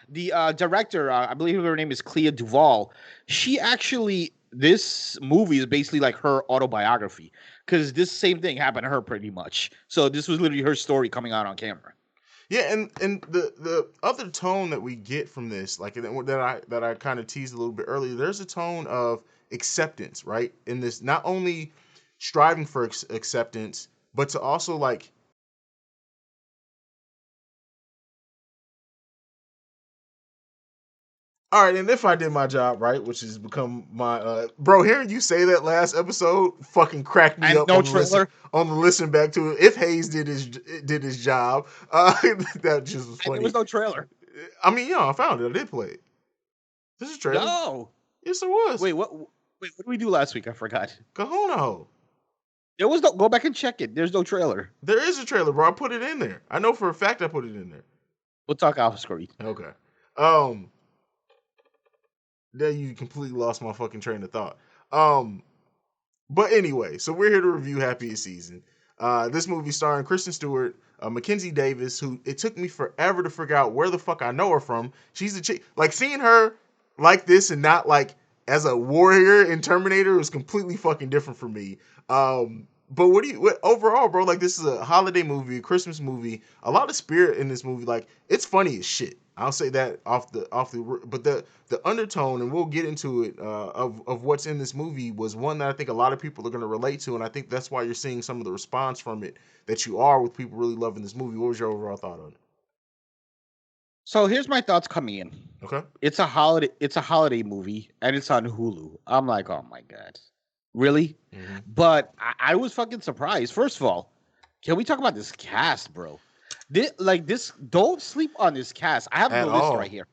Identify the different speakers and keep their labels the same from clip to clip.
Speaker 1: The director, I believe her name is Clea Duvall. She actually, this movie is basically like her autobiography because this same thing happened to her pretty much. So this was literally her story coming out on camera.
Speaker 2: Yeah, and the other tone that we get from this, like that I kind of teased a little bit earlier, there's a tone of acceptance, right? In this, not only striving for acceptance, but to also like, all right, and if I did my job right, which has become my bro, hearing you say that last episode fucking cracked me
Speaker 1: And
Speaker 2: up
Speaker 1: no
Speaker 2: on the listen
Speaker 1: trailer.
Speaker 2: back to it. If Hayes did his job, that just was
Speaker 1: And there was
Speaker 2: funny.
Speaker 1: no trailer.
Speaker 2: I mean, yeah, I found it. I did play it. This is a trailer.
Speaker 1: Yo.
Speaker 2: Yes, it was.
Speaker 1: Wait, what? Wait, what did we do last week? I forgot.
Speaker 2: Kahuno.
Speaker 1: There was no. Go back and check it. There's no trailer.
Speaker 2: There is a trailer, bro. I put it in there. I know for a fact I put it in there.
Speaker 1: We'll talk off screen.
Speaker 2: Okay. Um, there you completely lost my fucking train of thought. Um, but anyway, so we're here to review Happiest Season. This movie starring Kristen Stewart, Mackenzie Davis, who it took me forever to figure out where the fuck I know her from. She's a chick. Like seeing her like this and not like as a warrior in Terminator was completely fucking different for me. But what overall, bro? Like this is a holiday movie, a Christmas movie. A lot of spirit in this movie. Like it's funny as shit. I'll say that but the undertone, and we'll get into it, of what's in this movie was one that I think a lot of people are going to relate to, and I think that's why you're seeing some of the response from it that you are with people really loving this movie. What was your overall thought on it?
Speaker 1: So here's my thoughts coming in.
Speaker 2: Okay.
Speaker 1: It's a holiday. It's a holiday movie, and it's on Hulu. I'm like, oh my god, really?
Speaker 2: Mm-hmm.
Speaker 1: But I was fucking surprised. First of all, can we talk about this cast, bro? This. Don't sleep on this cast. I have
Speaker 2: At
Speaker 1: the list
Speaker 2: all.
Speaker 1: right here.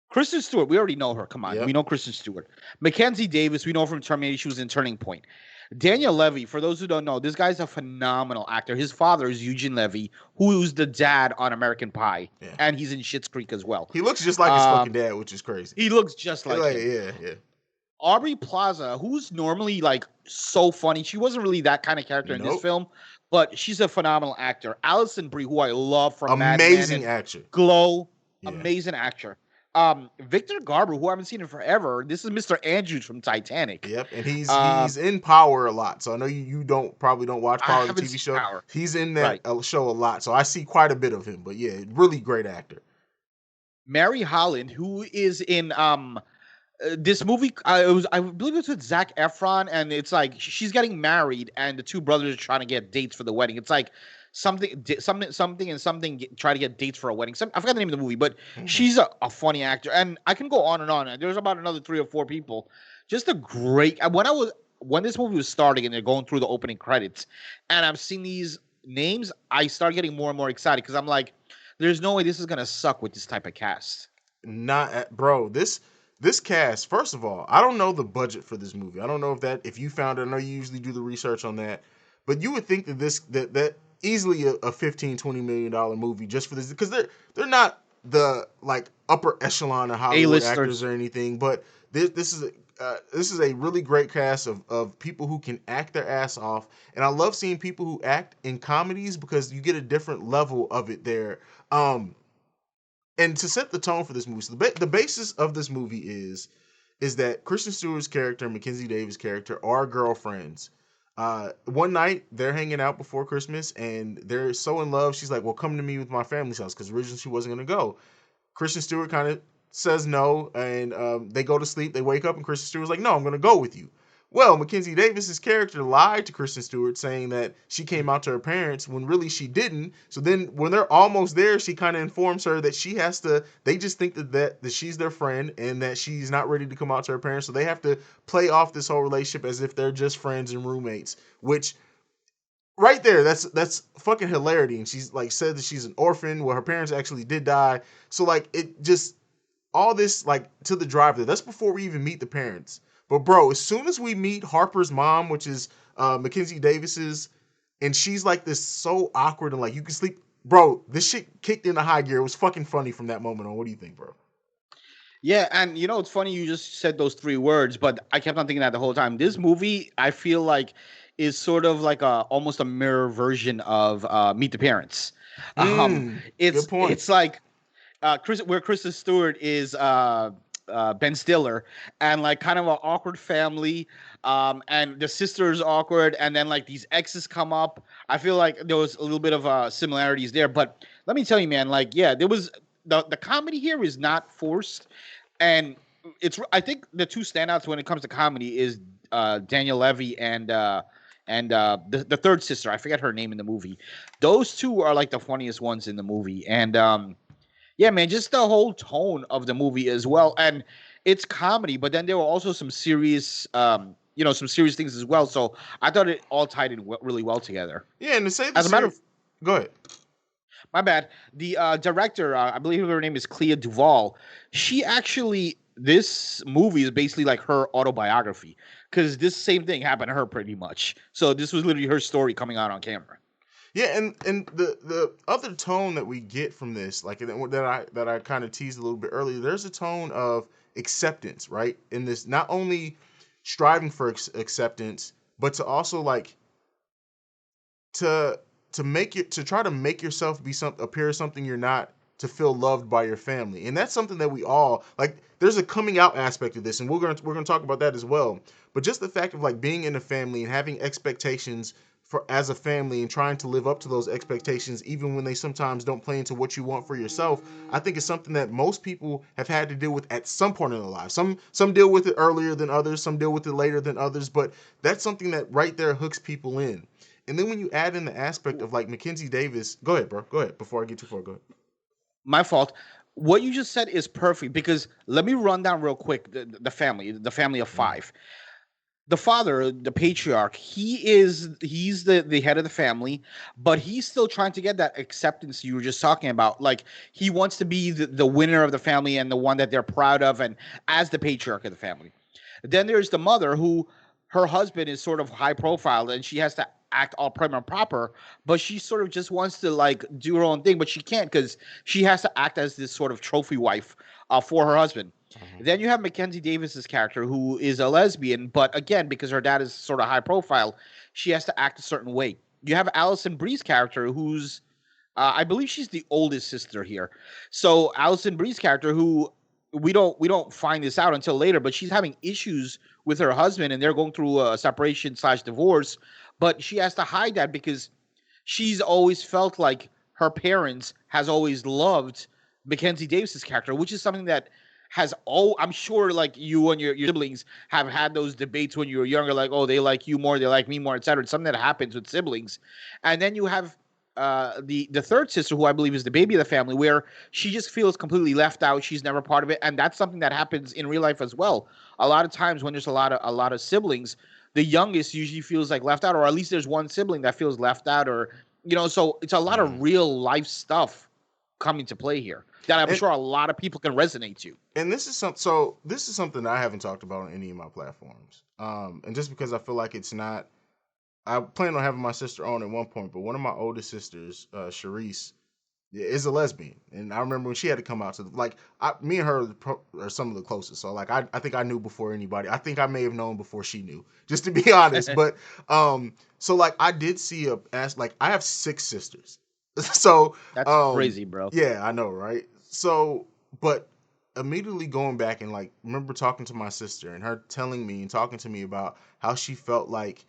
Speaker 1: Kristen Stewart, we already know her. Come on,
Speaker 2: Yep.
Speaker 1: we know Kristen Stewart. Mackenzie Davis, we know from Terminator. She was in Turning Point. Daniel Levy, for those who don't know, this guy's a phenomenal actor. His father is Eugene Levy, who's the dad on American Pie,
Speaker 2: Yeah.
Speaker 1: and he's in Schitt's Creek as well.
Speaker 2: He looks just like his fucking dad, which is crazy.
Speaker 1: He looks just like him.
Speaker 2: Yeah.
Speaker 1: Aubrey Plaza, who's normally like so funny, she wasn't really that kind of character in this
Speaker 2: Nope.
Speaker 1: film, but she's a phenomenal actor. Alison Brie, who I love from Mad Men
Speaker 2: Amazing
Speaker 1: and
Speaker 2: actor.
Speaker 1: Glow,
Speaker 2: Yeah.
Speaker 1: amazing actor. Victor Garber, who I haven't seen in forever. This is Mr. Andrews from Titanic.
Speaker 2: Yep, and he's in Power a lot. So I know you probably don't watch
Speaker 1: I
Speaker 2: Power, the
Speaker 1: haven't
Speaker 2: TV
Speaker 1: seen
Speaker 2: show.
Speaker 1: Power.
Speaker 2: He's in that
Speaker 1: Right.
Speaker 2: show a lot, so I see quite a bit of him. But yeah, really great actor.
Speaker 1: Mary Holland, who is in this movie. I believe it was with Zac Efron, and it's like she's getting married, and the two brothers are trying to get dates for the wedding. It's like something, try to get dates for a wedding. I forgot the name of the movie, but she's a funny actor, and I can go on and on. And there's about another 3 or 4 people. Just a great. When this movie was starting, and they're going through the opening credits, and I'm seeing these names, I start getting more and more excited because I'm like, there's no way this is gonna suck with this type of cast.
Speaker 2: Not at, bro. This cast. First of all, I don't know the budget for this movie. I don't know if you found it. I know you usually do the research on that, but you would think that that easily a 15-20 million dollar movie just for this, because they're not the like upper echelon of Hollywood
Speaker 1: A-listers.
Speaker 2: actors or anything, but this is a really great cast of people who can act their ass off, and I love seeing people who act in comedies because you get a different level of it there. And to set the tone for this movie, so the basis of this movie is that Kristen Stewart's character and Mackenzie Davis' character are girlfriends. One night they're hanging out before Christmas and they're so in love. She's like, "Well, come to me with my family's house," because originally she wasn't gonna go. Kristen Stewart kind of says no, and they go to sleep. They wake up, and Kristen Stewart's like, "No, I'm gonna go with you." Well, Mackenzie Davis's character lied to Kristen Stewart, saying that she came out to her parents when really she didn't. So then, when they're almost there, she kind of informs her that she has to. They just think that she's their friend and that she's not ready to come out to her parents. So they have to play off this whole relationship as if they're just friends and roommates. Which, right there, that's fucking hilarity. And she's like said that she's an orphan. Well, her parents actually did die. So like it just all this like to the drive there. That's before we even meet the parents. But bro, as soon as we meet Harper's mom, which is Mackenzie Davis's, and she's like this so awkward and like you can sleep, bro. This shit kicked into high gear. It was fucking funny from that moment on. What do you think, bro?
Speaker 1: Yeah, and it's funny you just said those 3 words, but I kept on thinking that the whole time. This movie, I feel like, is sort of like almost a mirror version of Meet the Parents.
Speaker 2: Good point.
Speaker 1: It's like where Kristen Stewart is Ben Stiller, and like kind of an awkward family, and the sister is awkward, and then like these exes come up. I feel like there was a little bit of similarities there, but let me tell you, man, like yeah, there was the comedy here is not forced, and I think the two standouts when it comes to comedy is Daniel Levy and the third sister. I forget her name in the movie. Those two are like the funniest ones in the movie, and yeah, man, just the whole tone of the movie as well. And it's comedy, but then there were also some serious, some serious things as well. So I thought it all tied in really well together.
Speaker 2: Yeah, and to say the
Speaker 1: As a matter of,
Speaker 2: series, go ahead.
Speaker 1: my bad, the director, I believe her name is Clea Duvall. She actually, this movie is basically like her autobiography because this same thing happened to her pretty much. So this was literally her story coming out on camera.
Speaker 2: Yeah, and the other tone that we get from this, like that I kind of teased a little bit earlier, there's a tone of acceptance, right? In this, not only striving for acceptance, but to also like to to try to make yourself be appear as something you're not, to feel loved by your family, and that's something that we all like. There's a coming out aspect of this, and we're gonna talk about that as well. But just the fact of like being in a family and having expectations for as a family and trying to live up to those expectations even when they sometimes don't play into what you want for yourself, I think it's something that most people have had to deal with at some point in their life. Some deal with it earlier than others, some deal with it later than others, but that's something that right there hooks people in. And then when you add in the aspect of like Mackenzie Davis, go ahead, bro. Go ahead before I get too far. Go ahead.
Speaker 1: My fault. What you just said is perfect because let me run down real quick the family of
Speaker 2: Mm.
Speaker 1: five. The father, the patriarch, he's the head of the family, but he's still trying to get that acceptance you were just talking about. Like he wants to be the winner of the family and the one that they're proud of, and as the patriarch of the family. Then there's the mother who her husband is sort of high profile and she has to act all prim and proper, but she sort of just wants to like do her own thing, but she can't because she has to act as this sort of trophy wife for her husband.
Speaker 2: Mhm.
Speaker 1: Then you have Mackenzie Davis's character, who is a lesbian, but again, because her dad is sort of high profile, she has to act a certain way. You have Allison Bree's character, who's I believe she's the oldest sister here. So Allison Bree's character, who we don't find this out until later, but she's having issues with her husband, and they're going through a separation slash divorce. But she has to hide that because she's always felt like her parents has always loved Mackenzie Davis's character, which is something that has all I'm sure like you and your siblings have had those debates when you were younger, like, oh, they like you more, they like me more, etc. It's something that happens with siblings. And then you have the third sister, who I believe is the baby of the family, where she just feels completely left out. She's never part of it, and that's something that happens in real life as well. A lot of times when there's a lot of siblings, the youngest usually feels like left out, or at least there's one sibling that feels left out, or so it's a lot of
Speaker 2: Mhm.
Speaker 1: real life stuff coming to play here that I'm
Speaker 2: And
Speaker 1: sure a lot of people can resonate to.
Speaker 2: and this is something that I haven't talked about on any of my platforms. And just because I feel like it's not, I plan on having my sister on at one point, but one of my oldest sisters, Sharice, is a lesbian, and I remember when she had to come out to me and her are some of the closest. So like I think I knew before anybody. I think I may have known before she knew, just to be honest. But so like I did see I have six sisters, so
Speaker 1: That's
Speaker 2: um,
Speaker 1: crazy, bro.
Speaker 2: yeah, I know, right? So, but immediately going back and like remember talking to my sister and her telling me and talking to me about how she felt like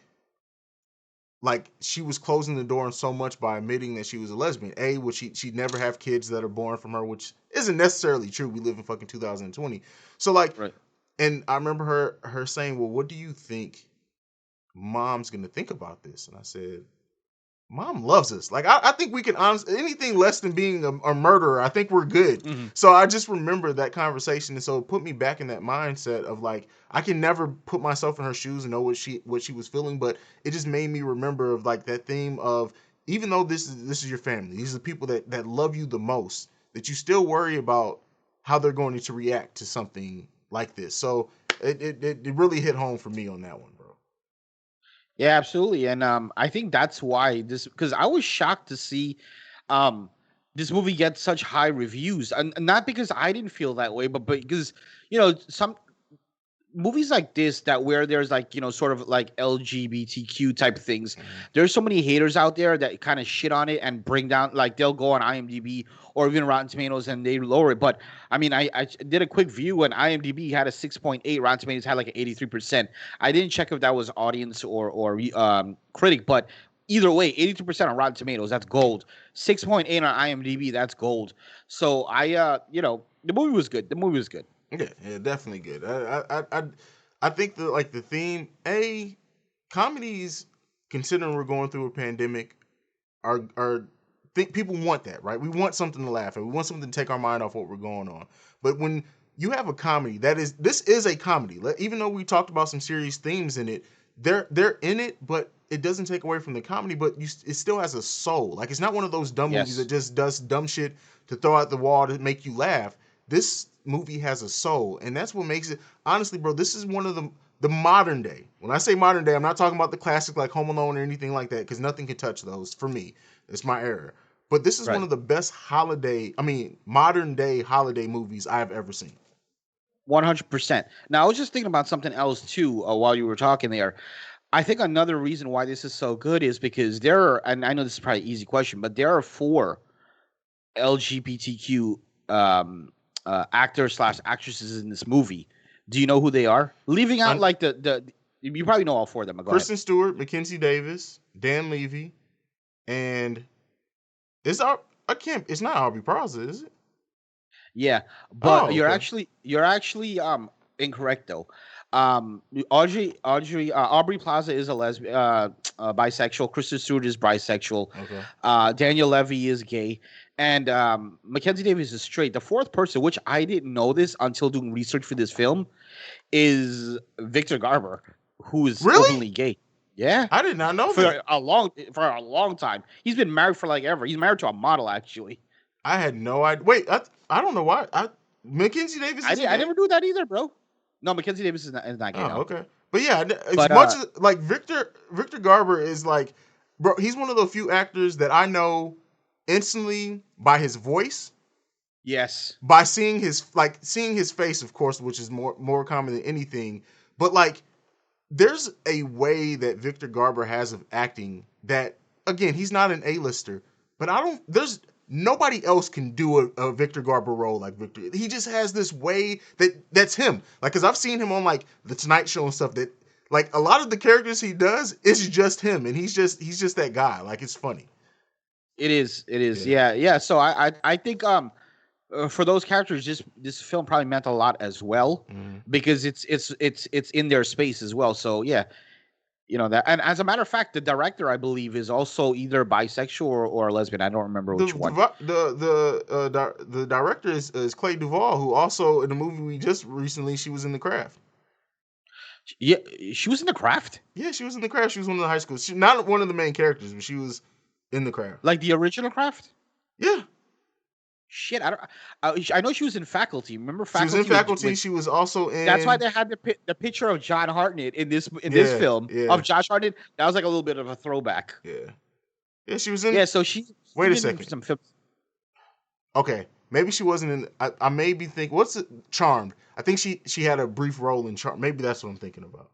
Speaker 2: she was closing the door on so much by admitting that she was a lesbian. Would she'd never have kids that are born from her, which isn't necessarily true. We live in fucking 2020. So like,
Speaker 1: Right.
Speaker 2: and I remember her saying, "Well, what do you think mom's gonna think about this?" And I said, Mom loves us. Like I think we can honestly, anything less than being a murderer, I think we're good.
Speaker 1: Hmm.
Speaker 2: So I just remember that conversation, and so it put me back in that mindset of like I can never put myself in her shoes and know what she was feeling, but it just made me remember of like that theme of, even though this is your family, these are the people that love you the most, that you still worry about how they're going to react to something like this. So it really hit home for me on that one, bro.
Speaker 1: Yeah, absolutely. And I think that's why this, because I was shocked to see um this movie get such high reviews, and not because I didn't feel that way, but because some movies like this that where there's like sort of like LGBTQ type things.
Speaker 2: Mhm.
Speaker 1: There's so many haters out there that kind of shit on it and bring down, like they'll go on IMDb or even Rotten Tomatoes and they lower it. But I mean, I did a quick view and IMDb had a 6.8, Rotten Tomatoes had like an 83%. I didn't check if that was audience or critic, but either way, 82% on Rotten Tomatoes, that's gold. 6.8 on IMDb, that's gold. So the movie was good. The movie was good.
Speaker 2: Yeah, yeah, definitely good. I think the theme comedies, considering we're going through a pandemic, are think people want that, right? We want something to laugh at. We want something to take our mind off what we're going on. But when you have a comedy this is a comedy. Even though we talked about some serious themes in it, they're in it, but it doesn't take away from the comedy. But it still has a soul. Like it's not one of those dumb movies that
Speaker 1: Yes.
Speaker 2: just does dumb shit to throw out the wall to make you laugh. This movie has a soul, and that's what makes it. Honestly, bro, this is one of the modern day. When I say modern day, I'm not talking about the classic like Home Alone or anything like that, because nothing can touch those for me. It's my era. But this is one
Speaker 1: Right.
Speaker 2: of the best modern day holiday movies I've ever seen.
Speaker 1: 100%. Now, I was just thinking about something else too while you were talking there. I think another reason why this is so good is because there are, and I know this is probably an easy question, but there are four LGBTQ actors slash actresses in this movie. Do you know who they are? Leaving out
Speaker 2: Un-
Speaker 1: like the you probably know all four of them. But go ahead.
Speaker 2: Kristen Stewart, Mackenzie Davis, Dan Levy, and it's our I can't. It's not Aubrey Plaza, is it?
Speaker 1: Yeah, but
Speaker 2: Oh,
Speaker 1: you're
Speaker 2: okay.
Speaker 1: actually incorrect though. Aubrey Plaza is a lesbian, bisexual. Kristen Stewart is bisexual.
Speaker 2: Okay.
Speaker 1: Daniel Levy is gay, and Mackenzie Davis is straight. The fourth person, which I didn't know this until doing research for this film, is Victor Garber, who is
Speaker 2: Really?
Speaker 1: openly gay. Yeah,
Speaker 2: I did not know that.
Speaker 1: for a long time. He's been married for like ever. He's married to a model actually.
Speaker 2: I had no idea. Wait, I don't know why. Mackenzie Davis isn't
Speaker 1: I
Speaker 2: gay.
Speaker 1: never knew that either, bro. No, Mackenzie Davis is not gay,
Speaker 2: Oh,
Speaker 1: no.
Speaker 2: okay. But yeah, as
Speaker 1: But
Speaker 2: much as like Victor Garber is like, bro, he's one of the few actors that I know instantly by his voice,
Speaker 1: yes,
Speaker 2: by seeing his face, of course, which is more common than anything. But like, there's a way that Victor Garber has of acting that, again, he's not an A-lister, but I don't. There's nobody else can do a Victor Garber role like Victor. He just has this way that's him. Like, cause I've seen him on like the Tonight Show and stuff. That like a lot of the characters he does is just him, and he's just that guy. Like it's funny.
Speaker 1: it is. It is.
Speaker 2: Yeah.
Speaker 1: Yeah, yeah. So I think for those characters, just this film probably meant a lot as well
Speaker 2: Mhm.
Speaker 1: because it's in their space as well. So yeah, that. And as a matter of fact, the director I believe is also either bisexual or a lesbian. I don't remember
Speaker 2: The
Speaker 1: which one.
Speaker 2: the director is Clay Duvall, who also in the movie we just recently she was in The Craft.
Speaker 1: Yeah, she was in The Craft,
Speaker 2: Yeah, she was in The Craft. She was one of the high schools. She not one of the main characters, but she was in The Craft.
Speaker 1: like the original Craft.
Speaker 2: Yeah,
Speaker 1: Shit, I don't. I know she was in Faculty. Remember
Speaker 2: she was in
Speaker 1: Faculty
Speaker 2: Faculty.
Speaker 1: with
Speaker 2: She was also
Speaker 1: That's why
Speaker 2: in
Speaker 1: they had the picture of John Hartnett in this
Speaker 2: yeah,
Speaker 1: film
Speaker 2: yeah,
Speaker 1: of Josh Hartnett. That was like a little bit of a throwback.
Speaker 2: yeah, yeah. She was in.
Speaker 1: Yeah, so she's
Speaker 2: Wait a
Speaker 1: been in
Speaker 2: second.
Speaker 1: some films.
Speaker 2: Okay, maybe she wasn't in. I maybe think what's it? Charmed. I think she had a brief role in Charmed. Maybe that's what I'm thinking about.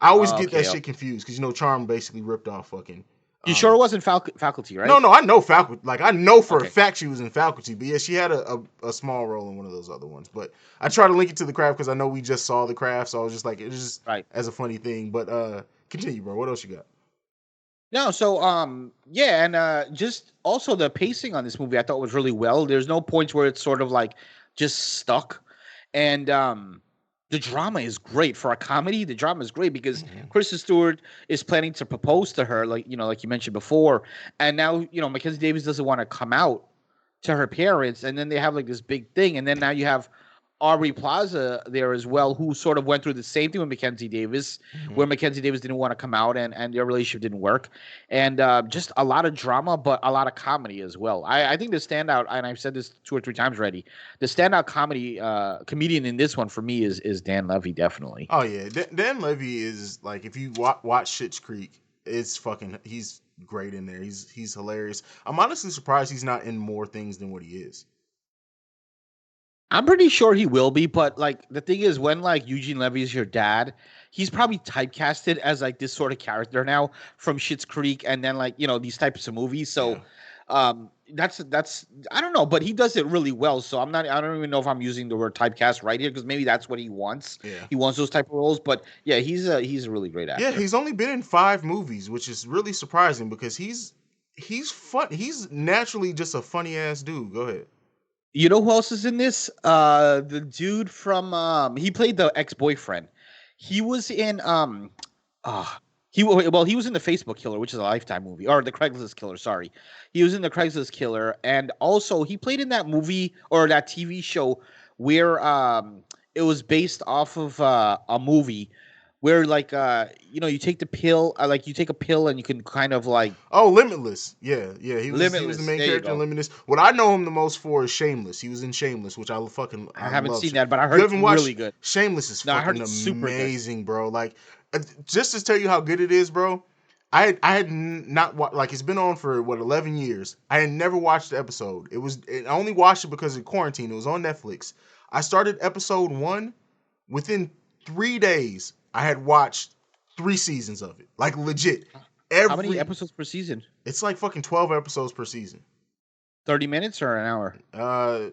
Speaker 2: I always get that
Speaker 1: Okay,
Speaker 2: shit confused because Charmed basically ripped off fucking.
Speaker 1: you sure
Speaker 2: Um,
Speaker 1: it wasn't Faculty,
Speaker 2: no,
Speaker 1: right?
Speaker 2: no, I know Faculty. Like I know for a
Speaker 1: Okay,
Speaker 2: fact she was in Faculty, but yeah, she had a small role in one of those other ones. But I try to link it to The Craft because I know we just saw The Craft, so I was just like, it's just
Speaker 1: right.
Speaker 2: as a funny thing. But continue, bro. What else you got?
Speaker 1: No, so yeah, and just also the pacing on this movie I thought was really well. There's no points where it's sort of like just stuck, and the drama is great for a comedy. The drama is great because
Speaker 2: Mhm.
Speaker 1: Kristen Stewart is planning to propose to her, like you mentioned before, and now Mackenzie Davis doesn't want to come out to her parents, and then they have like this big thing, and then now you have Aubrey Plaza there as well, who sort of went through the same thing with Mackenzie Davis, where
Speaker 2: Mhm.
Speaker 1: Mackenzie Davis didn't want to come out, and their relationship didn't work, and just a lot of drama, but a lot of comedy as well. I think the standout, and I've said this 2 or 3 times already, the standout comedian in this one for me is Dan Levy, definitely.
Speaker 2: Oh yeah, Dan Levy is like if you watch Schitt's Creek, it's fucking he's great in there. He's hilarious. I'm honestly surprised he's not in more things than what he is.
Speaker 1: I'm pretty sure he will be, but like the thing is, when like Eugene Levy is your dad, he's probably typecasted as like this sort of character now from Schitt's Creek, and then like these types of movies.
Speaker 2: Yeah,
Speaker 1: So, that's I don't know, but he does it really well. So I don't even know if I'm using the word typecast right here because maybe that's what he wants.
Speaker 2: yeah.
Speaker 1: He wants those type of roles, but yeah, he's a really great
Speaker 2: Yeah,
Speaker 1: actor.
Speaker 2: he's only been in 5 movies, which is really surprising because he's fun. He's naturally just a funny ass dude. Go ahead.
Speaker 1: You know who else is in this? The dude from he played the ex boyfriend. He was in Ah, he was in the Facebook Killer, which is a Lifetime movie, or the Craigslist Killer. Sorry, he was in the Craigslist Killer, and also he played in that movie or that TV show where it was based off of a movie where like you take the pill, like you take a pill and you can kind of like
Speaker 2: Oh, Limitless. Yeah, yeah. He was the
Speaker 1: limitless.
Speaker 2: main
Speaker 1: There you
Speaker 2: character in
Speaker 1: go.
Speaker 2: Limitless. What I know him the most for is Shameless. He was in Shameless, which I
Speaker 1: I haven't
Speaker 2: love.
Speaker 1: seen that, but I
Speaker 2: You
Speaker 1: heard it's
Speaker 2: haven't watched
Speaker 1: really good.
Speaker 2: Shameless is
Speaker 1: No, I heard
Speaker 2: fucking
Speaker 1: it's super good.
Speaker 2: amazing, bro. Like just to tell you how good it is, bro. Not like it's been on for what 11 years. I had never watched the episode. I only watched it because of quarantine. It was on Netflix. I started episode 1 within 3 days. I had watched 3 seasons of it. Like legit.
Speaker 1: How many
Speaker 2: Every
Speaker 1: episodes per season?
Speaker 2: It's like fucking 12 episodes per season.
Speaker 1: 30 minutes or an hour?
Speaker 2: I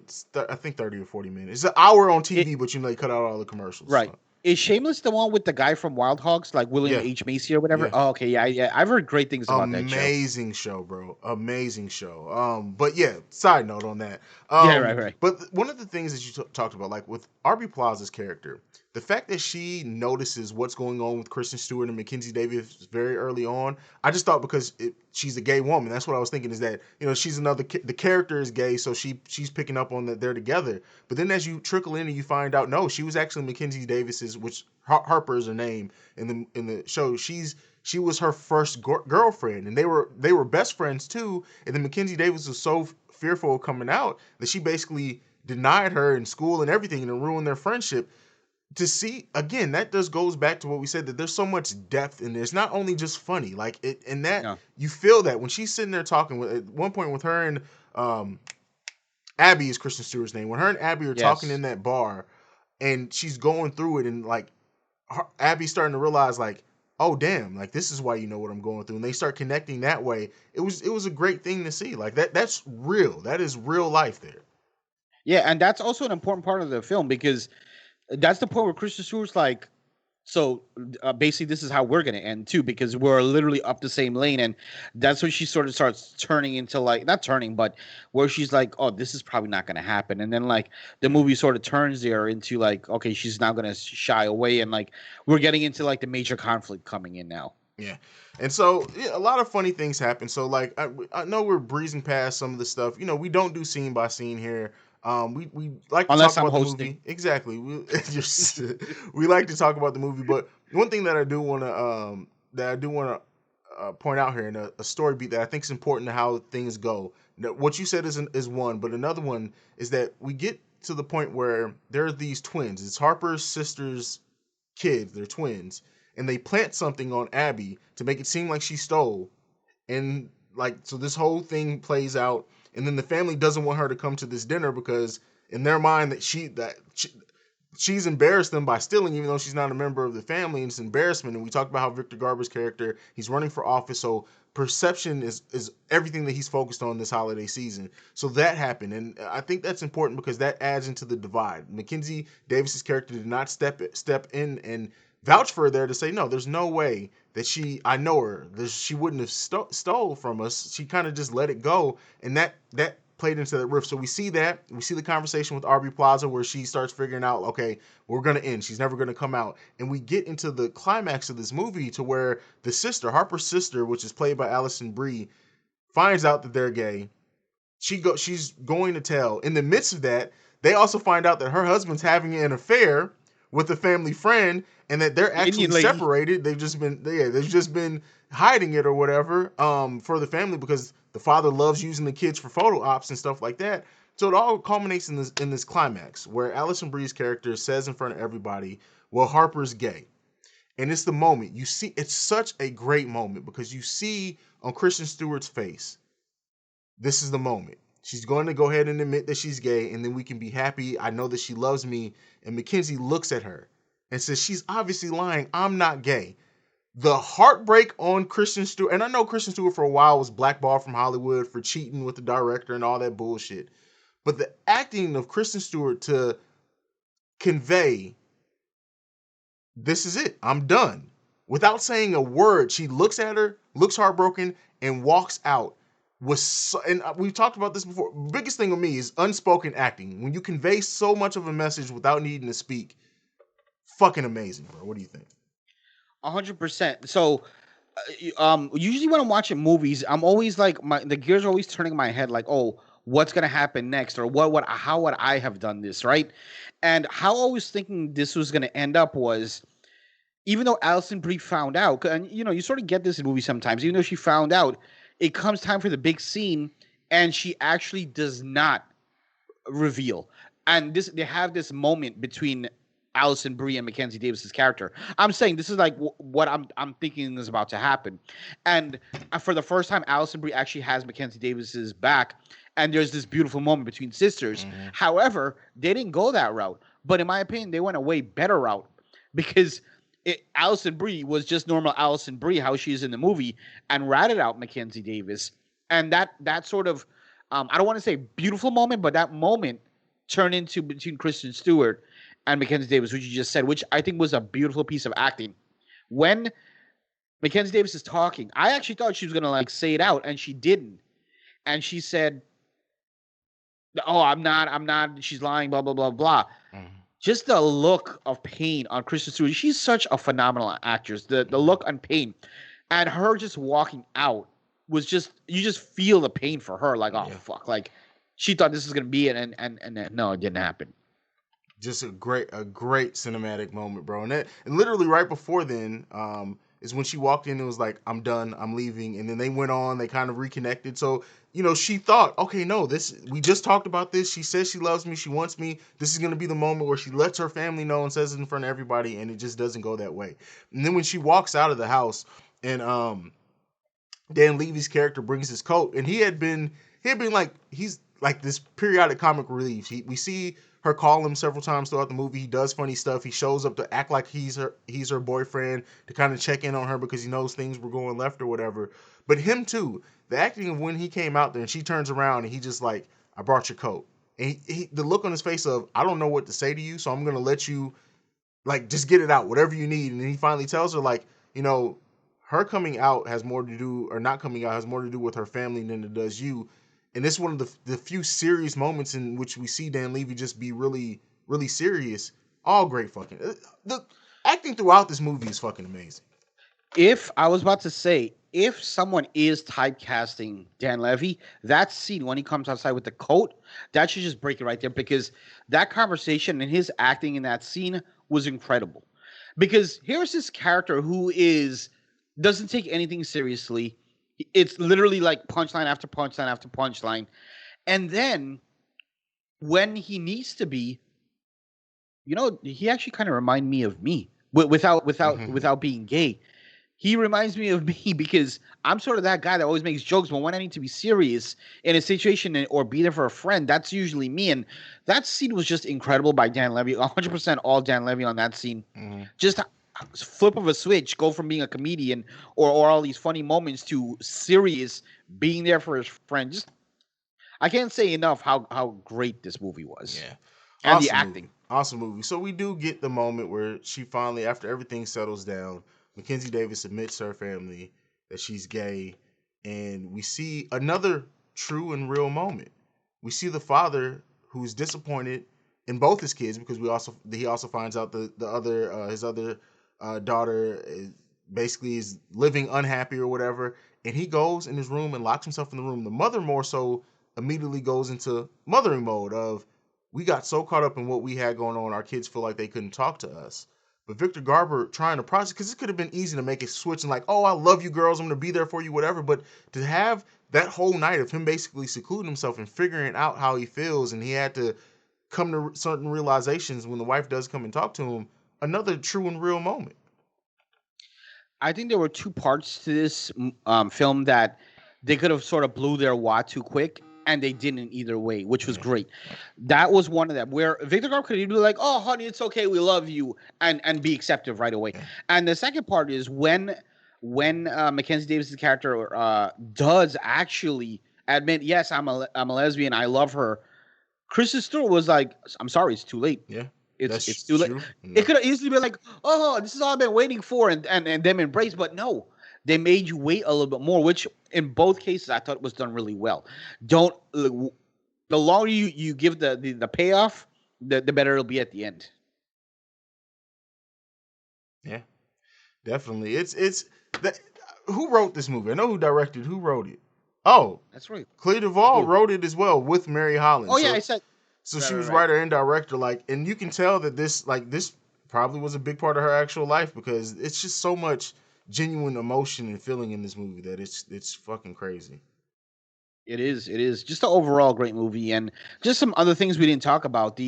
Speaker 2: think 30 or 40 minutes. It's an hour on
Speaker 1: It
Speaker 2: TV, but they cut out all the commercials.
Speaker 1: right.
Speaker 2: So.
Speaker 1: Is Shameless the one with the guy from Wild Hogs, like William
Speaker 2: Yeah,
Speaker 1: H. Macy or whatever?
Speaker 2: yeah.
Speaker 1: Oh, okay, yeah, yeah. I've heard great things about that show.
Speaker 2: Amazing show, bro. Amazing show. But yeah, side note on that.
Speaker 1: Yeah, right, right.
Speaker 2: But one of the things that you talked about, like with Aubrey Plaza's character, the fact that she notices what's going on with Kristen Stewart and Mackenzie Davis very early on, I just thought because she's a gay woman, that's what I was thinking is that she's the character is gay, so she's picking up on that they're together. But then as you trickle in and you find out, no, she was actually Mackenzie Davis's, which Harper is her name in the show. She was her first girlfriend, and they were best friends too. And then Mackenzie Davis was so fearful of coming out that she basically denied her in school and everything, and it ruined their friendship. To see again, that just goes back to what we said, that there's so much depth in this. Not only just funny, like it, and that
Speaker 1: Yeah.
Speaker 2: you feel that when she's sitting there talking with at one point with her and um, Abby is Kristen Stewart's name. When her and Abby are talking
Speaker 1: Yes.
Speaker 2: in that bar, and she's going through it, and like Abby's starting to realize like, oh damn, like this is why you know what I'm going through, and they start connecting that way. It was a great thing to see. Like that's real. That is real life there.
Speaker 1: Yeah, and that's also an important part of the film because that's the point where Kristen Stewart's like, so basically, this is how we're gonna end too, because we're literally up the same lane, and that's when she sort of starts turning into like not turning, but where she's like, oh, this is probably not gonna happen, and then like the movie sort of turns there into like, okay, she's now gonna shy away, and like we're getting into like the major conflict coming in now.
Speaker 2: Yeah. And so yeah, a lot of funny things happen. So like I know we're breezing past some of the stuff. We don't do scene by scene here. We like to talk
Speaker 1: Unless I'm
Speaker 2: about the
Speaker 1: hosting.
Speaker 2: movie. Exactly. We like to talk about the movie. But one thing that I do want to point out here in a story beat that I think is important to how things go. Now, what you said is one, but another one is that we get to the point where there are these twins. It's Harper's sister's kids. They're twins, and they plant something on Abby to make it seem like she stole. And like so this whole thing plays out, and then the family doesn't want her to come to this dinner because in their mind she's embarrassed them by stealing, even though she's not a member of the family, and it's embarrassment. And we talked about how Victor Garber's character, he's running for office, so perception is everything that he's focused on this holiday season. So that happened, and I think that's important because that adds into the divide. Mackenzie Davis's character did not step in and vouch for her there to say, no, there's no way that I know her, she wouldn't have stole from us. She kind of just let it go, and that played into that riff. So we see the conversation with Aubrey Plaza where she starts figuring out, okay, we're gonna end. She's never gonna come out, and we get into the climax of this movie to where the sister, Harper's sister, which is played by Alison Brie, finds out that they're gay. She's going to tell. In the midst of that, they also find out that her husband's having an affair with a family friend, and that they're
Speaker 1: The
Speaker 2: actually
Speaker 1: Indian lady.
Speaker 2: separated. They've just been hiding it or whatever for the family because the father loves using the kids for photo ops and stuff like that. So it all culminates in this climax where Alison Brie's character says in front of everybody, "Well, Harper's gay." And it's the moment you see. It's such a great moment because you see on Kristen Stewart's face, this is the moment. She's going to go ahead and admit that she's gay, and then we can be happy. I know that she loves me. And Mackenzie looks at her and says, she's obviously lying. I'm not gay. The heartbreak on Kristen Stewart, and I know Kristen Stewart for a while was blackballed from Hollywood for cheating with the director and all that bullshit. But the acting of Kristen Stewart to convey, this is it, I'm done. Without saying a word, she looks at her, looks heartbroken, and walks out. And we've talked about this before. Biggest thing with me is unspoken acting. When you convey so much of a message without needing to speak, fucking amazing, bro. What do you think?
Speaker 1: 100%. So, usually when I'm watching movies, I'm always like the gears are always turning in my head, like, oh, what's gonna happen next, or how would I have done this, right? And how I was thinking this was gonna end up was, even though Alison Brie found out, and you sort of get this in movies sometimes, even though she found out, it comes time for the big scene, and she actually does not reveal. And they have this moment between Alison Brie and Mackenzie Davis's character. I'm saying this is like what I'm thinking is about to happen. And for the first time, Alison Brie actually has Mackenzie Davis's back, and there's this beautiful moment between sisters. Mm-hmm. However, they didn't go that route. But in my opinion, they went a way better route, because Alison Brie was just normal Alison Brie, how she is in the movie, and ratted out Mackenzie Davis. And that sort of, I don't want to say beautiful moment, but that moment turned into between Kristen Stewart and Mackenzie Davis, which you just said, which I think was a beautiful piece of acting. When Mackenzie Davis is talking, I actually thought she was going to like say it out, and she didn't. And she said, oh, I'm not, she's lying, blah, blah, blah, blah. Mm-hmm. Just the look of pain on Kristen Stewart. She's such a phenomenal actress. The look on pain, and her just walking out was just, you just feel the pain for her. Like, oh, fuck. Like, she thought this was going to be it, and no, it didn't happen.
Speaker 2: Just a great cinematic moment, bro. And literally right before then, is when she walked in and was like, I'm done, I'm leaving. And then they went on, they kind of reconnected. So, she thought, okay, no, we just talked about this. She says she loves me, she wants me. This is going to be the moment where she lets her family know and says it in front of everybody, and it just doesn't go that way. And then when she walks out of the house, and Dan Levy's character brings his coat, and he had been like, he's like this periodic comic relief. We see her call him several times throughout the movie. He does funny stuff. He shows up to act like he's her boyfriend, to kind of check in on her because he knows things were going left or whatever. But him too, the acting of when he came out there and she turns around and he just like, I brought your coat. And the look on his face of, I don't know what to say to you, so I'm going to let you like just get it out, whatever you need. And then he finally tells her like, her coming out has more to do, or not coming out has more to do with her family than it does you. And this is one of the few serious moments in which we see Dan Levy just be really, really serious. All great fucking. The acting throughout this movie is fucking amazing.
Speaker 1: If I was about to say, if someone is typecasting Dan Levy, that scene when he comes outside with the coat, that should just break it right there, because that conversation and his acting in that scene was incredible. Because here's this character who doesn't take anything seriously. It's literally like punchline after punchline after punchline. And then when he needs to be, he actually kind of reminds me of me without being gay. He reminds me of me because I'm sort of that guy that always makes jokes, but when I need to be serious in a situation or be there for a friend, that's usually me. And that scene was just incredible by Dan Levy. 100% all Dan Levy on that scene. Mm-hmm. Just flip of a switch, go from being a comedian or all these funny moments to serious, being there for his friend. Just, I can't say enough how great this movie was.
Speaker 2: Yeah.
Speaker 1: And
Speaker 2: awesome
Speaker 1: the acting.
Speaker 2: Movie. Awesome movie. So we do get the moment where she finally, after everything settles down, Mackenzie Davis admits to her family that she's gay, and we see another true and real moment. We see the father who's disappointed in both his kids, because he also finds out his other daughter basically is living unhappy or whatever, and he goes in his room and locks himself in the room. The mother more so immediately goes into mothering mode of, we got so caught up in what we had going on, our kids feel like they couldn't talk to us. But Victor Garber trying to process, because it could have been easy to make it switch and like, oh, I love you girls, I'm going to be there for you, whatever. But to have that whole night of him basically secluding himself and figuring out how he feels, and he had to come to certain realizations when the wife does come and talk to him, another true and real moment.
Speaker 1: I think there were two parts to this film that they could have sort of blew their wad too quick. and they didn't either way, which was
Speaker 2: Yeah.
Speaker 1: great. That was one of them where Victor Garber could be like, "Oh, honey, it's okay, we love you," and be accepted right away.
Speaker 2: Yeah.
Speaker 1: And the second part is when Mackenzie Davis' character does actually admit, "Yes, I'm a lesbian, I love her." Kristen Stewart was like, "I'm sorry, it's too late.
Speaker 2: Yeah.
Speaker 1: It's too
Speaker 2: That's
Speaker 1: late."
Speaker 2: true.
Speaker 1: It
Speaker 2: Yeah.
Speaker 1: could have easily been like, "Oh, this is all I've been waiting for," and them embrace, but no, they made you wait a little bit more, which in both cases I thought was done really well. Don't The longer you give the payoff, the better it'll be at the end.
Speaker 2: Yeah. Definitely. It's that who wrote this movie? I know who directed. Who wrote it? Oh,
Speaker 1: That's right.
Speaker 2: Clea Duvall
Speaker 1: Who?
Speaker 2: wrote it as well with Mary Holland.
Speaker 1: Oh yeah, I
Speaker 2: So
Speaker 1: said
Speaker 2: so
Speaker 1: right,
Speaker 2: she
Speaker 1: right,
Speaker 2: was
Speaker 1: right.
Speaker 2: writer and director, like, and you can tell that this probably was a big part of her actual life because it's just so much genuine emotion and feeling in this movie that it's fucking crazy.
Speaker 1: It is. It is just an overall great movie, and just some other things we didn't talk about.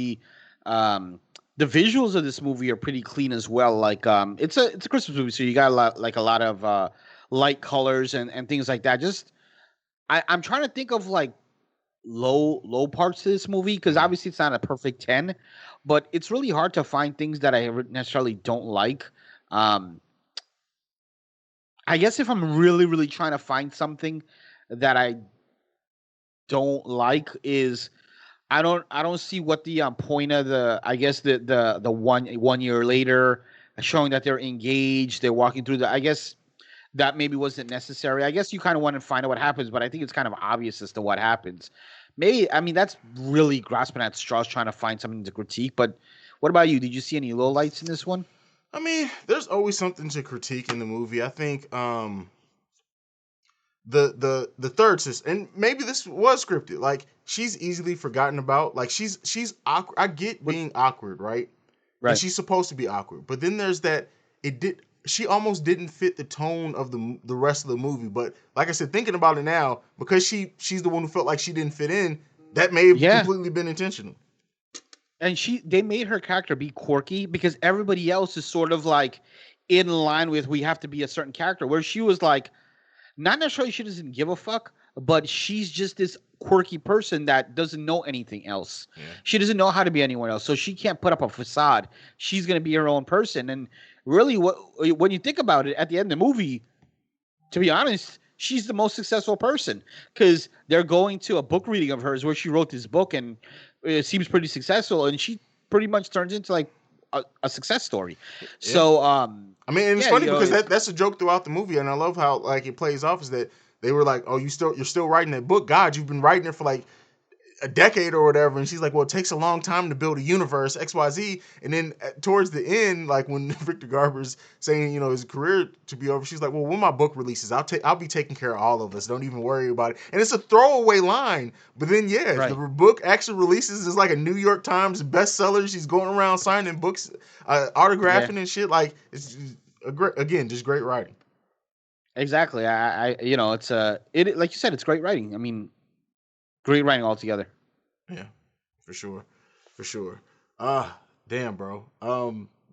Speaker 1: Um, the visuals of this movie are pretty clean as well. Like, it's a Christmas movie, so you got a lot of light colors and things like that. Just I'm trying to think of like low parts to this movie because
Speaker 2: Mhm.
Speaker 1: obviously it's not a perfect 10, but it's really hard to find things that I necessarily don't like. Um, I guess if I'm really trying to find something that I don't like is I don't see what the point of the I guess the 1 year later showing that they're engaged, they're walking through the I guess that maybe wasn't necessary. I guess you kind of want to find out what happens, but I think it's kind of obvious as to what happens. Maybe I mean that's really grasping at straws trying to find something to critique. But what about you? Did you see any lowlights in this one?
Speaker 2: I mean, there's always something to critique in the movie. I think the third sister, and maybe this was scripted. Like, she's easily forgotten about. Like, she's awkward. I get
Speaker 1: What?
Speaker 2: being awkward, right? And
Speaker 1: Right.
Speaker 2: she's supposed to be awkward. But then there's that it did she almost didn't fit the tone of the rest of the movie. But like I said, thinking about it now, because she's the one who felt like she didn't fit in, that may have
Speaker 1: Yeah.
Speaker 2: completely been intentional.
Speaker 1: And they made her character be quirky because everybody else is sort of like in line with we have to be a certain character, where she was like not necessarily she doesn't give a fuck, but she's just this quirky person that doesn't know anything else.
Speaker 2: Yeah.
Speaker 1: She doesn't know how to be anyone else, so she can't put up a facade. She's gonna be her own person, and really, when you think about it, at the end of the movie, to be honest, she's the most successful person because they're going to a book reading of hers where she wrote this book, and it seems pretty successful, and she pretty much turns into like a success story.
Speaker 2: Yeah.
Speaker 1: So,
Speaker 2: I mean, and it's
Speaker 1: yeah,
Speaker 2: funny because that's a joke throughout the movie, and I love how like it plays off is that they were like, "Oh, you're still writing that book? God, you've been writing it for like a decade or whatever." And she's like, "Well, it takes a long time to build a universe, XYZ." And then towards the end, like when Victor Garber's saying, his career to be over, she's like, "Well, when my book releases, I'll be taking care of all of us. Don't even worry about it." And it's a throwaway line, but then yeah, the
Speaker 1: right.
Speaker 2: book actually releases. It's like a New York Times bestseller. She's going around signing books,
Speaker 1: Yeah.
Speaker 2: autographing and shit. Like, it's a great, again, just great writing.
Speaker 1: Exactly. It's it like you said, it's great writing. I mean, great writing altogether.
Speaker 2: Yeah, for sure, for sure. Ah, damn, bro.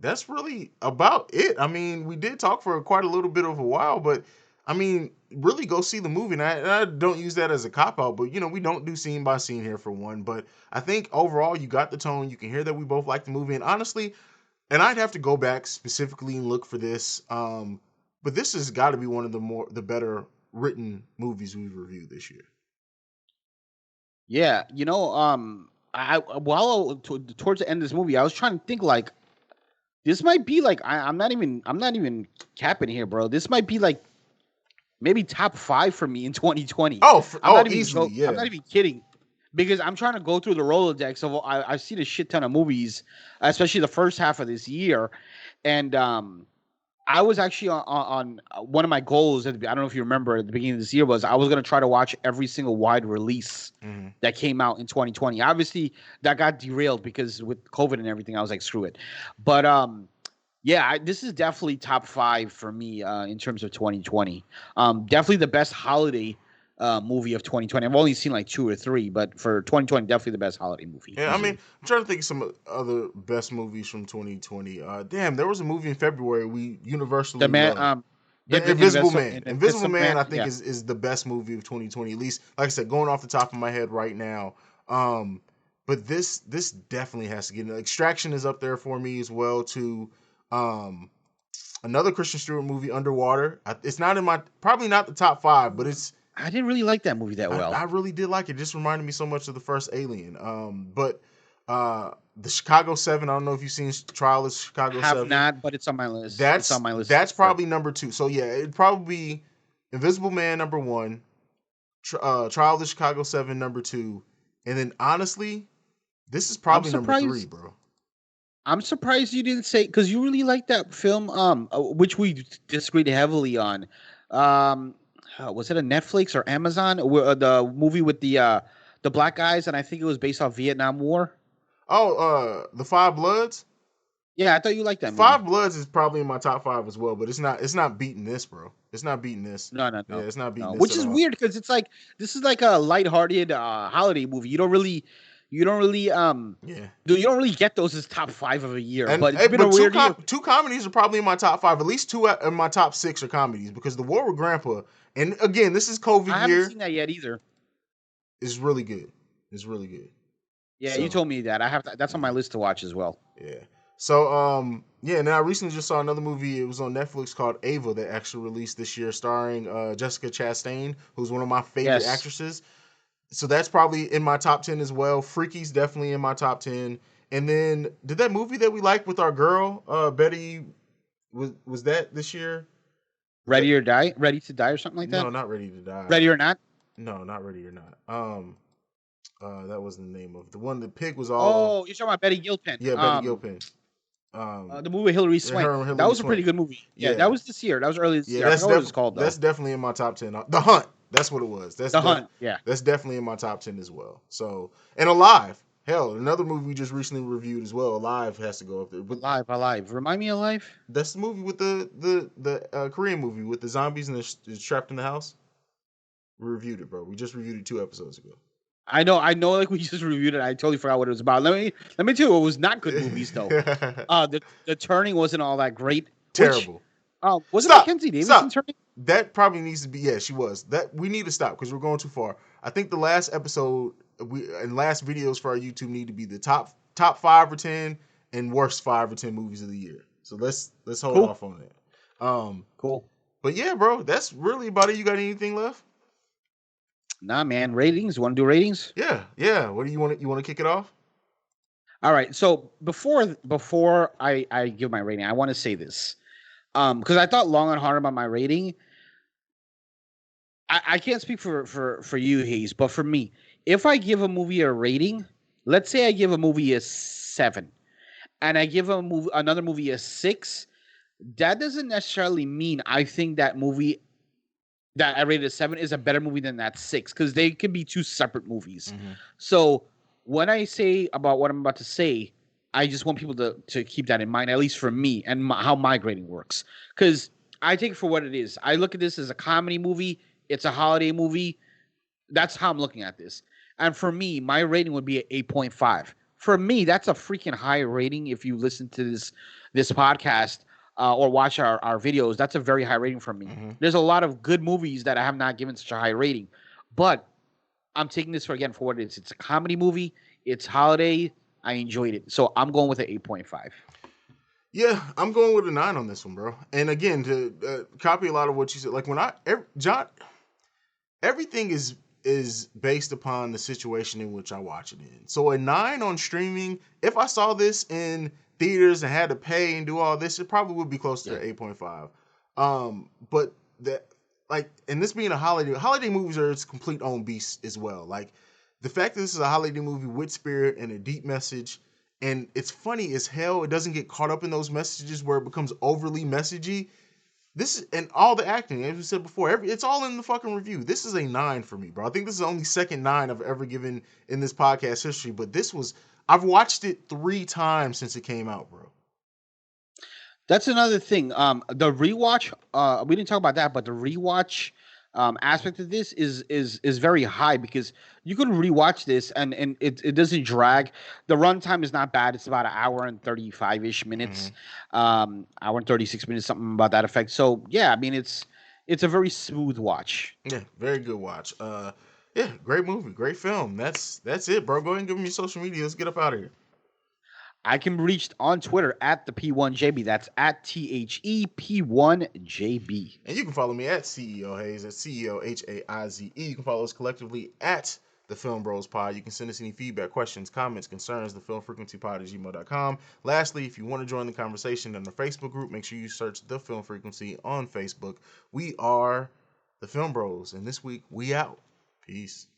Speaker 2: That's really about it. I mean, we did talk for quite a little bit of a while, but I mean, really go see the movie. And I don't use that as a cop out, but we don't do scene by scene here for one. But I think overall, you got the tone. You can hear that we both like the movie, and honestly, and I'd have to go back specifically and look for this. But this has got to be one of the better written movies we've reviewed this year.
Speaker 1: Yeah, I while towards the end of this movie, I was trying to think like this might be like I'm not even capping here, bro. This might be like maybe top 5 for me in 2020.
Speaker 2: Easily,
Speaker 1: I'm
Speaker 2: yeah.
Speaker 1: not even kidding because I'm trying to go through the Rolodex of I've seen a shit ton of movies, especially the first half of this year, and I was actually on one of my goals. I don't know if you remember at the beginning of this year was I was going to try to watch every single wide release
Speaker 2: Mm-hmm.
Speaker 1: that came out in 2020. Obviously, that got derailed because with COVID and everything, I was like, screw it. But yeah, this is definitely top 5 for me in terms of 2020. Definitely the best holiday movie of 2020. I've only seen like 2 or 3, but for 2020, definitely the best holiday movie
Speaker 2: Yeah, I mean,
Speaker 1: easily.
Speaker 2: I'm trying to think of some other best movies from 2020. Damn, there was a movie in February we
Speaker 1: The
Speaker 2: universally
Speaker 1: man,
Speaker 2: loved. The Invisible Man. Invisible
Speaker 1: Invisible
Speaker 2: Man,
Speaker 1: Man.
Speaker 2: I think
Speaker 1: Yeah,
Speaker 2: is the best movie of 2020. At least, like I said, going off the top of my head right now. Um, but this definitely has to get in. Extraction is up there for me as well too. Um, Another Christian Stewart movie, Underwater. It's not in my probably not the top five, but it's
Speaker 1: I didn't really like that movie that well.
Speaker 2: I really did like it. It just reminded me so much of the first Alien. But the Chicago 7. I don't know if you've seen Trial of Chicago
Speaker 1: Have
Speaker 2: 7.
Speaker 1: not, but it's on my list. It's
Speaker 2: That's
Speaker 1: on my list
Speaker 2: that's
Speaker 1: for sure.
Speaker 2: probably number 2. So yeah, it'd probably be Invisible Man number 1, Trial of the Chicago 7 number 2, and then honestly, this is
Speaker 1: I'm
Speaker 2: probably number 3,
Speaker 1: surprised.
Speaker 2: bro.
Speaker 1: I'm surprised you didn't say because you really like that film, which we disagreed heavily on. Um, was it a Netflix or Amazon? The movie with the black guys, and I think it was based off Vietnam War.
Speaker 2: Oh, The Five Bloods.
Speaker 1: Yeah, I thought you liked that
Speaker 2: Five
Speaker 1: movie.
Speaker 2: Bloods is probably in my top 5 as well, but it's not beating this, bro. It's not beating this.
Speaker 1: No, no,
Speaker 2: Yeah,
Speaker 1: no,
Speaker 2: it's not beating
Speaker 1: no.
Speaker 2: this
Speaker 1: Which
Speaker 2: at
Speaker 1: is
Speaker 2: all.
Speaker 1: weird because it's like this is like a lighthearted holiday movie. You don't really
Speaker 2: Yeah.
Speaker 1: you don't really get those as top five of a year.
Speaker 2: And
Speaker 1: But it's been a
Speaker 2: but
Speaker 1: weird year.
Speaker 2: two comedies are probably in my top 5. At least two in my top 6 are comedies because The War with Grandpa, and again, this is COVID
Speaker 1: I haven't
Speaker 2: year,
Speaker 1: seen that yet either.
Speaker 2: is really good. It's really good.
Speaker 1: Yeah, you
Speaker 2: So
Speaker 1: told me that. That's on my list to watch as well.
Speaker 2: yeah. So yeah, and then I recently just saw another movie. It was on Netflix called Ava that actually released this year, starring Jessica Chastain, who's one of my favorite
Speaker 1: Yes.
Speaker 2: actresses. So that's probably in my top 10 as well. Freaky's definitely in my top 10. And then did that movie that we liked with our girl, Betty, was that this year? That
Speaker 1: Ready to die or something like
Speaker 2: no,
Speaker 1: that.
Speaker 2: not Ready to Die.
Speaker 1: Ready or not.
Speaker 2: No, not Ready or Not. That wasn't the name of the one. The pig was all
Speaker 1: Oh, you're talking about Betty Gilpin.
Speaker 2: yeah, Betty Gilpin.
Speaker 1: The movie with Hilary
Speaker 2: Her
Speaker 1: Swank.
Speaker 2: and
Speaker 1: That
Speaker 2: Hilary
Speaker 1: was a pretty
Speaker 2: Swank.
Speaker 1: good movie. Yeah,
Speaker 2: Yeah,
Speaker 1: that was this year. That was early this
Speaker 2: yeah.
Speaker 1: year. I forgot what it was called though.
Speaker 2: That's definitely in my top 10. The Hunt. That's what it was.
Speaker 1: The Hunt. Yeah.
Speaker 2: That's definitely in my top 10 as well. So and Alive. Hell, another movie we just recently reviewed as well. Alive has to go up there. But
Speaker 1: Alive. Remind me, Alive.
Speaker 2: that's the movie with the Korean movie with the zombies and they're trapped in the house. We reviewed it, bro. We just reviewed it 2 episodes ago.
Speaker 1: I know. Like we just reviewed it. I totally forgot what it was about. Let me tell you, it was not good movies though. The Turning wasn't all that great.
Speaker 2: Terrible.
Speaker 1: Wasn't Mackenzie Davis in Turning?
Speaker 2: That probably needs to be. Yeah, she was. That we need to stop because we're going too far. I think the last episode and last videos for our YouTube need to be the top 5 or 10 and worst 5 or 10 movies of the year. So let's hold off on that.
Speaker 1: Cool.
Speaker 2: But yeah, bro, that's really about it. You got anything left?
Speaker 1: Nah, man. Ratings. Want to do ratings?
Speaker 2: Yeah. What do you want? You want to kick it off?
Speaker 1: All right. So before I give my rating, I want to say this. Because I thought long and hard about my rating. I can't speak for you, Haize, but for me, if I give a movie a rating, let's say I give a movie a 7, and I give another movie a 6, that doesn't necessarily mean I think that movie that I rated a 7 is a better movie than that 6, because they could be two separate movies.
Speaker 2: Mm-hmm.
Speaker 1: So when I say about what I'm about to say, I just want people to keep that in mind, at least for me and how my grading works. Because I take it for what it is. I look at this as a comedy movie. It's a holiday movie. That's how I'm looking at this. And for me, my rating would be an 8.5. For me, that's a freaking high rating. If you listen to this podcast or watch our videos, that's a very high rating for me.
Speaker 2: Mm-hmm.
Speaker 1: There's a lot of good movies that I have not given such a high rating. But I'm taking this for what it is. It's a comedy movie. It's holiday. I enjoyed it. So I'm going with an 8.5.
Speaker 2: Yeah, I'm going with a 9 on this one, bro. And again, to copy a lot of what you said, like John, everything is based upon the situation in which I watch it in. So a 9 on streaming, if I saw this in theaters and had to pay and do all this, it probably would be close to 8.5. But that, like, and this being a holiday movies are its complete own beast as well. Like, the fact that this is a holiday movie with spirit and a deep message, and it's funny as hell, it doesn't get caught up in those messages where it becomes overly messagey. This is, and all the acting, as we said before, it's all in the fucking review. This is a 9 for me, bro. I think this is the only second 9 I've ever given in this podcast history. But I've watched it 3 times since it came out, bro.
Speaker 1: That's another thing. The rewatch, we didn't talk about that, but the rewatch aspect of this is very high, because you can rewatch this and it doesn't drag. The runtime is not bad. It's about an hour and 35-ish minutes,
Speaker 2: Hmm.
Speaker 1: hour and 36 minutes, something about that effect. So yeah, I mean it's a very smooth watch.
Speaker 2: Yeah, very good watch. Yeah, great movie, great film. That's it, bro. Go ahead and give me your social media. Let's get up out of here.
Speaker 1: I can be reached on Twitter at the P1JB. That's at THEP1JB.
Speaker 2: And you can follow me at CEO Haize, at CEOHAIZE. You can follow us collectively at the Film Bros Pod. You can send us any feedback, questions, comments, concerns, the Film Frequency Pod at gmail.com. Lastly, if you want to join the conversation in the Facebook group, make sure you search the Film Frequency on Facebook. We are the Film Bros, and this week we out. Peace.